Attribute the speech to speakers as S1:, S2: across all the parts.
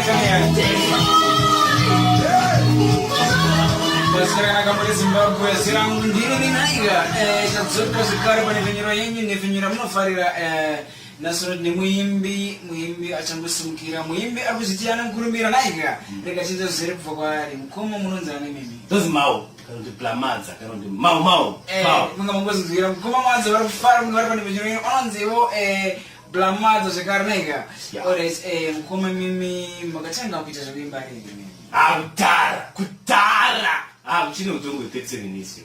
S1: Sekarang akan pada Zimbabwe sekarang ndiri ninaiga chazoka zikari pane venyero yenyu nevenyera munofarira nasoro muimbi achangosimukira muimbi akuzitiana nkurumira naiga reka chinza zere kubva kwaari mukoma munonzana mimi
S2: those mau kana kuti blamadza kana kuti mau
S1: munga mangozvira mukoma madza vari kufara munhu vari pane venyero yenyu anonzivo blamadza zvekare naiga alright mukoma mimi makatanga kuita zvekuimba rini
S2: kutara kuchine utongo 30 minutes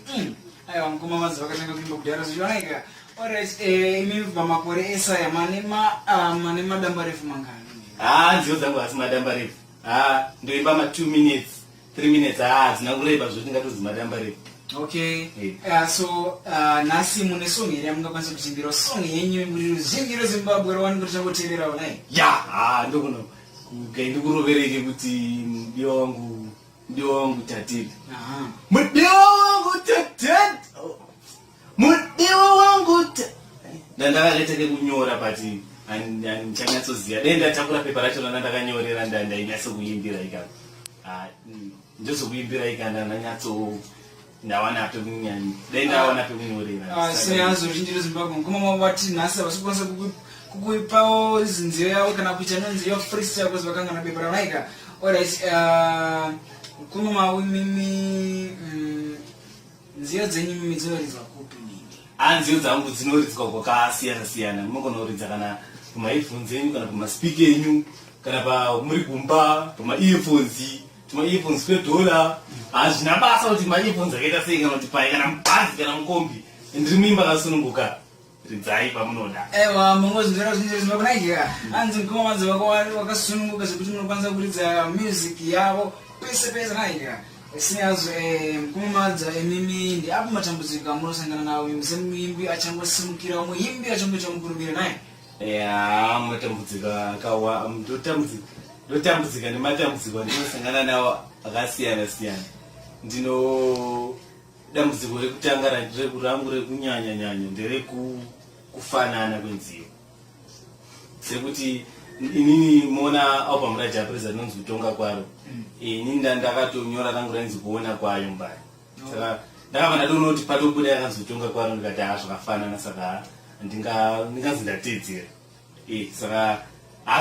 S1: aiwa mukoma madza vakatanga kuimba kudhara zvichionaika alright imimi pamakore esaya mane madamba refu mangani
S2: nzivo dzangu hasi madamba refu ndoimba 2 minutes 3 minutes hazina kureba zvotingatozi madamba refu.
S1: Okay. So nasi mune song here mungakwanisa kuchimbira song yenyu muri ruzhinji rweZimbabwe rwani kuti changoteererawo nai
S2: ndokuno ndikurovereke kuti mudiwa wangu tatete mudiwa wangu ndandakaleteke kunyora pati ndichanyatsoziva dai ndatakura pepa racho rana ndakanyorera ndainyatso kuimbira ikaka ndozokuimbira ikanda ndawana pekunyanya dai ndawana pekunyorera
S1: seanzo ruzhinji rweZimbabwe mukoma wati nhasi havasi kukwanisa kukuipawo zinziyo yavo kana kuita nonziyo freestyle kuzi vakangana pepa ranaika. Alright, mukoma mawi mimi nziyo dzenyu mimi dzinoridzwa kupi nini?
S2: Nziyo dzangu dzinoridzwa kwakasiyana siyana. Munogona kuridza kana pamaearphones enyu kana pamaspika enyu kana muri kumba pamaearphones tuma-earphones $2 hazvina basa kuti ma-earphones akaita sei kana kuti pai kana mubhazi kana mukombi ndiri muimba akasununguka ridzai pamunoda.
S1: Ewa mungozvindira zvinhu zvinokunaikira anzi mukoma madzi wakasununguka zvekuti munokwanisa kuridza music yavo pese pese naikira sinyazo mukoma madzi emimi ndiapo matambudziko amunosangana nawo semuimbi achangosimukira muimbi achangoita mukurumbira naye.
S2: Matambudziko akawa ndotambudzika nematambudziko ndinosangana nawo akasiyana siyana. Dambudziko rekutanga rangu rekunyanya nderekufanana kwenziyo sekuti inini mona album raJapreza rinonzi kutonga kwaro inini ndakatonyora rangu rainzi kuona kwayo mbari saka ndakava ndadoona kuti patobuda yakanzi kutonga kwaro ndikati zvakafanana saka ndinganzi ndateedzera saka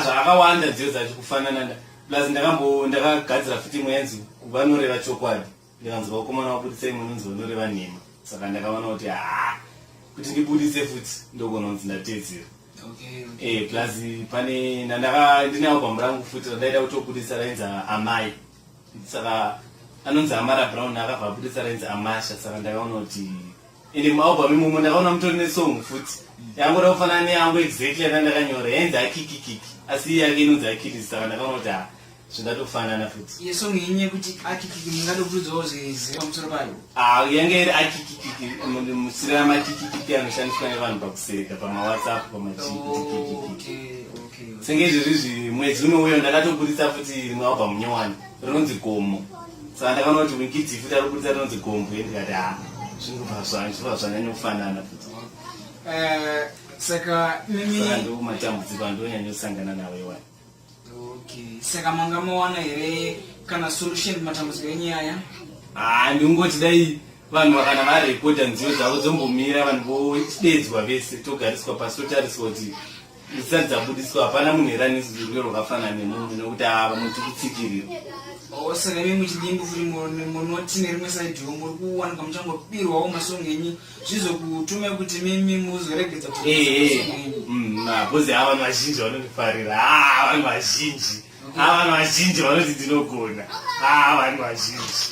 S2: zvakawanda nziyo dzacho kufanana plus ndakagadzira futi imwe yanzi kuvanoreva chokwadi ndikanzi vakomana vabudisa imwe nonzi vanoreva nhema saka ndakaona kuti kuti ndibudise futi ndogona kunzi ndateedzera. Plus pane ndine album rangu futi randaida kutobudisa rainzi Amai saka anonzi Amara Brown akabva abudisa rainzi Amasha saka ndakaona kuti ende mualbum imomo ndakaona mutori nesong futi yangoda kufanana neyangu exactly yandandakanyora yainzi Akikikiki asi yake inonzi Akili saka ndakaona kuti zvingatofanana futi.
S1: Song yenye kuti Akikiki mungada kuudzawo zveziva pamusoro payo?
S2: Yange iri Akikikiki musira makikikiki anoshandiswa nevanhu pakuseka pamaWhatsApp pamachikikikiki senge izvozvi mwedzi unouya ndakatobudisa futi rimwe album nyowani rinonzi Gomo saka ndakaona kuti Winkidzi futi ari kubudisa rinonzi Gombo ndikati zvinobva zvanyanya kufanana futi
S1: saka mimi
S2: ndomatambudziko andonyanya kusangana nawo iwani.
S1: Saka manga mawana here kana solution matambudziko enyaya?
S2: Ndingoti dai vanhu vakana varekodha nziyo dzavo dzombomira vanhu vodedzwa vese togariswa pasi totariswa kuti zisati dzabudiswa hapana munhu herani rwero rwakafanana nemunhu nekuti vamwe tikutsikirira.
S1: Saka imi muchidimbi kuti munoti nerimwe saidhi muri kuwanika muchangobirwawo masong enyu zvizokutume kuti mimi muzoregedza
S2: bhozi vanhu vazhinji vanondifarira vanhu vazhinji vanhu vazhinji vanoti ndinogona vanhu vazhinji.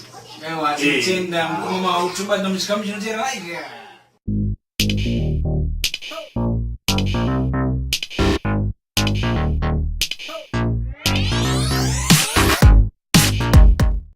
S1: Aiwa tinotenda mukoma utumbanda muchikamu chinoteera naika.